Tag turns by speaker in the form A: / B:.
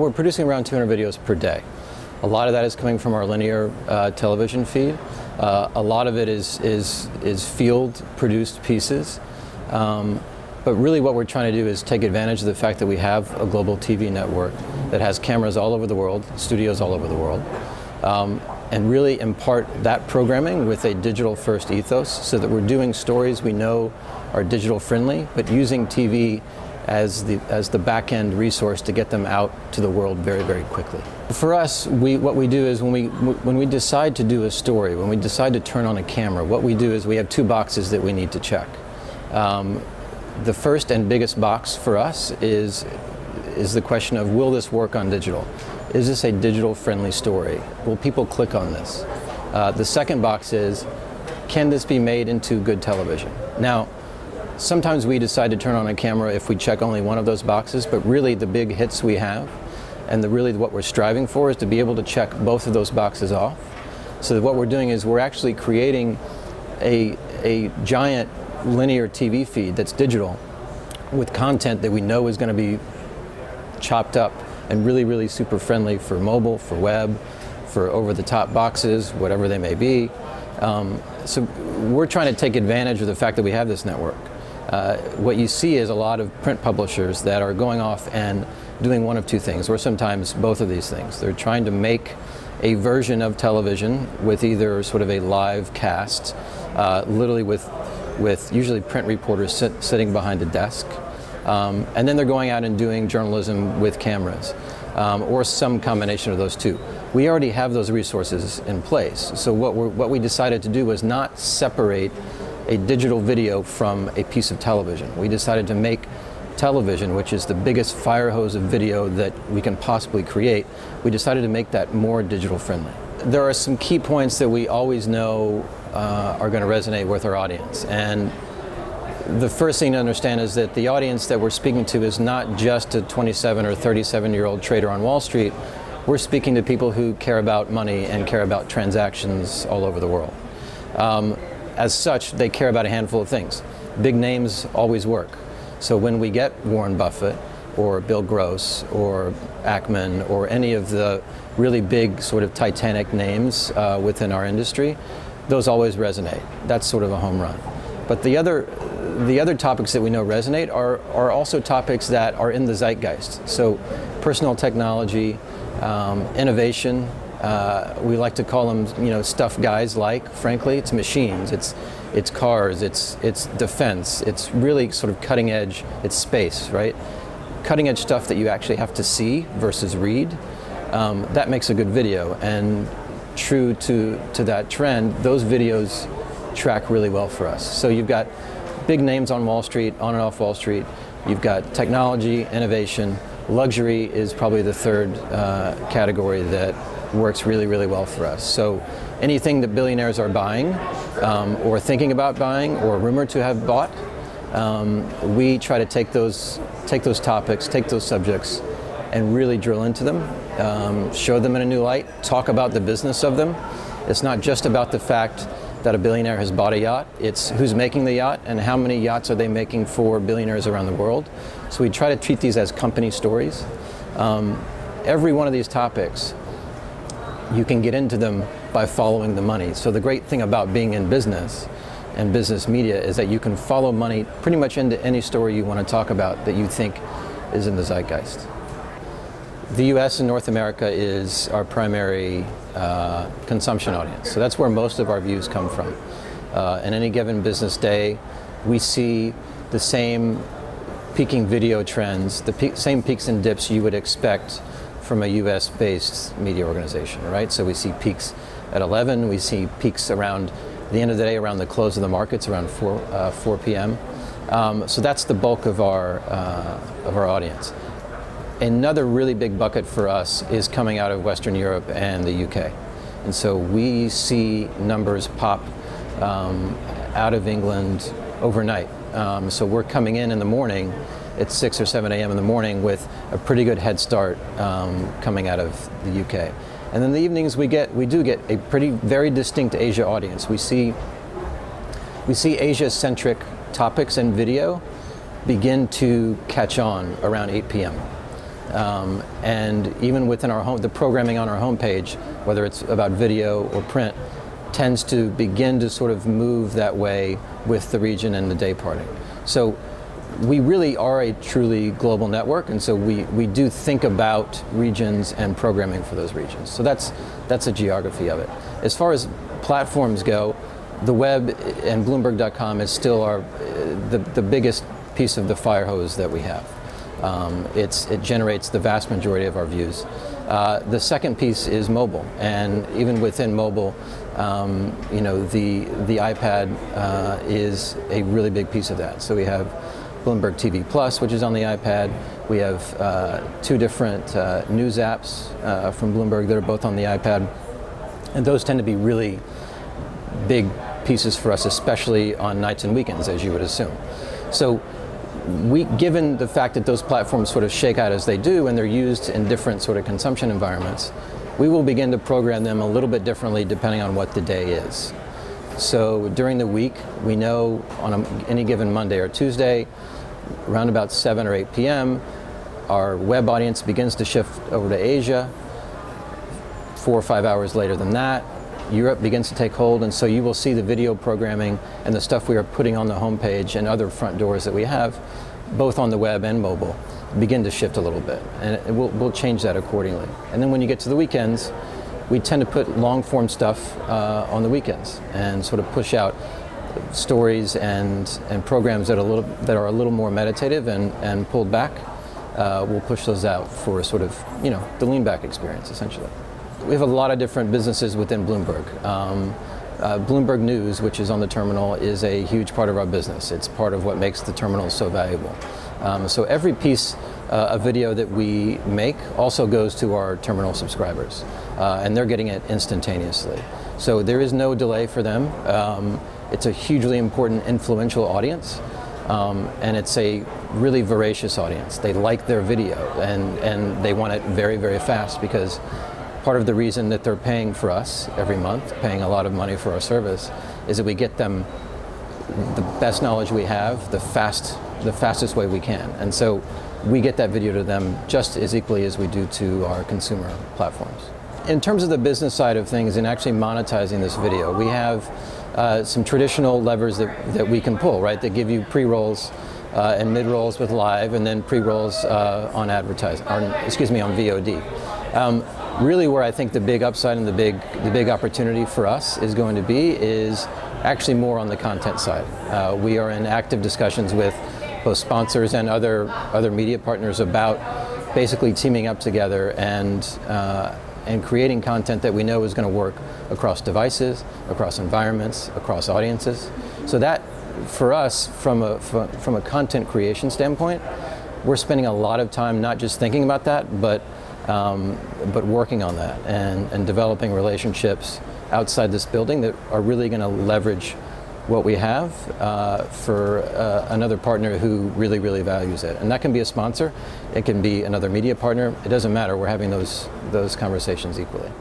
A: we're producing around 200 videos per day. A lot of that is coming from our linear television feed. A lot of it is field-produced pieces. But really what we're trying to do is take advantage of the fact that we have a global TV network that has cameras all over the world, studios all over the world, and really impart that programming with a digital-first ethos so that we're doing stories we know are digital-friendly, but using TV as the back-end resource to get them out to the world very, very quickly. For us, what we do is when we decide to do a story, when we decide to turn on a camera, what we do is we have two boxes that we need to check. The first and biggest box for us is the question of, will this work on digital? Is this a digital-friendly story? Will people click on this? The second box is, can this be made into good television? Now, sometimes we decide to turn on a camera if we check only one of those boxes, but really the big hits we have, and really what we're striving for is to be able to check both of those boxes off. So that what we're doing is we're actually creating a giant linear TV feed that's digital with content that we know is going to be chopped up and really, really super friendly for mobile, for web, for over-the-top boxes, whatever they may be. So we're trying to take advantage of the fact that we have this network. What you see is a lot of print publishers that are going off and doing one of two things, or sometimes both of these things. They're trying to make a version of television with either sort of a live cast, literally with usually print reporters sitting behind a desk. And then they're going out and doing journalism with cameras, or some combination of those two. We already have those resources in place. So what we decided to do was not separate a digital video from a piece of television. We decided to make television, which is the biggest fire hose of video that we can possibly create, we decided to make that more digital friendly. There are some key points that we always know are going to resonate with our audience. And the first thing to understand is that the audience that we're speaking to is not just a 27 or 37-year-old trader on Wall Street. We're speaking to people who care about money and care about transactions all over the world. As such, they care about a handful of things. Big names always work. So when we get Warren Buffett or Bill Gross or Ackman or any of the really big sort of titanic names within our industry, those always resonate. That's sort of a home run. But the other topics that we know resonate are also topics that are in the zeitgeist. So personal technology, innovation, we like to call them, stuff guys like. Frankly, it's machines, it's cars, it's defense, it's really sort of cutting edge, it's space, right? Cutting edge stuff that you actually have to see versus read. That makes a good video, and true to that trend, those videos track really well for us. So you've got big names on Wall Street, on and off Wall Street. You've got technology, innovation. Luxury is probably the third category that works really, really well for us. So anything that billionaires are buying or thinking about buying or rumored to have bought, we try to take those topics, take those subjects, and really drill into them, show them in a new light, talk about the business of them. It's not just about the fact that a billionaire has bought a yacht, it's who's making the yacht and how many yachts are they making for billionaires around the world. So we try to treat these as company stories. Every one of these topics, you can get into them by following the money. So the great thing about being in business and business media is that you can follow money pretty much into any story you want to talk about that you think is in the zeitgeist. The US and North America is our primary consumption audience. So that's where most of our views come from. In any given business day, we see the same peaking video trends, the same peaks and dips you would expect from a US-based media organization, right? So we see peaks at 11, we see peaks around the end of the day, around the close of the markets, around 4 p.m. So that's the bulk of our audience. Another really big bucket for us is coming out of Western Europe and the UK. And so we see numbers pop out of England overnight. So we're coming in the morning at 6 or 7 a.m. in the morning with a pretty good head start coming out of the UK. And then in the evenings we do get a very distinct Asia audience. We see Asia-centric topics and video begin to catch on around 8 p.m. And even within the programming on our homepage, whether it's about video or print, tends to begin to sort of move that way with the region and the day parting. So we really are a truly global network, and so we do think about regions and programming for those regions. So that's a geography of it. As far as platforms go, the web and Bloomberg.com is still the biggest piece of the fire hose that we have. It generates the vast majority of our views. The second piece is mobile, and even within mobile, the iPad is a really big piece of that. So we have Bloomberg TV Plus, which is on the iPad. We have 2 different news apps from Bloomberg that are both on the iPad, and those tend to be really big pieces for us, especially on nights and weekends, as you would assume. So given the fact that those platforms sort of shake out as they do, and they're used in different sort of consumption environments, we will begin to program them a little bit differently depending on what the day is. So during the week, we know on any given Monday or Tuesday, around about 7 or 8 p.m., our web audience begins to shift over to Asia. 4 or 5 hours later than that, Europe begins to take hold, and so you will see the video programming and the stuff we are putting on the homepage and other front doors that we have, both on the web and mobile, begin to shift a little bit, and we'll change that accordingly. And then when you get to the weekends, we tend to put long-form stuff on the weekends and sort of push out stories and programs that are a little more meditative and pulled back. We'll push those out for sort of, the lean back experience, essentially. We have a lot of different businesses within Bloomberg. Bloomberg News, which is on the terminal, is a huge part of our business. It's part of what makes the terminal so valuable. So every piece of video that we make also goes to our terminal subscribers, and they're getting it instantaneously. So there is no delay for them. It's a hugely important, influential audience, and it's a really voracious audience. They like their video, and they want it very, very fast, because part of the reason that they're paying for us every month, paying a lot of money for our service, is that we get them the best knowledge we have, the fastest way we can. And so we get that video to them just as equally as we do to our consumer platforms. In terms of the business side of things and actually monetizing this video, we have some traditional levers that we can pull, right? That give you pre-rolls and mid-rolls with live, and then pre-rolls on advertising, on VOD. Really, where I think the big upside and the big opportunity for us is going to be is actually more on the content side. We are in active discussions with both sponsors and other media partners about basically teaming up together and creating content that we know is going to work across devices, across environments, across audiences. So that, for us, from a content creation standpoint, we're spending a lot of time not just thinking about that, but working on that and developing relationships outside this building that are really going to leverage what we have for another partner who really, really values it. And that can be a sponsor, it can be another media partner, it doesn't matter, we're having those conversations equally.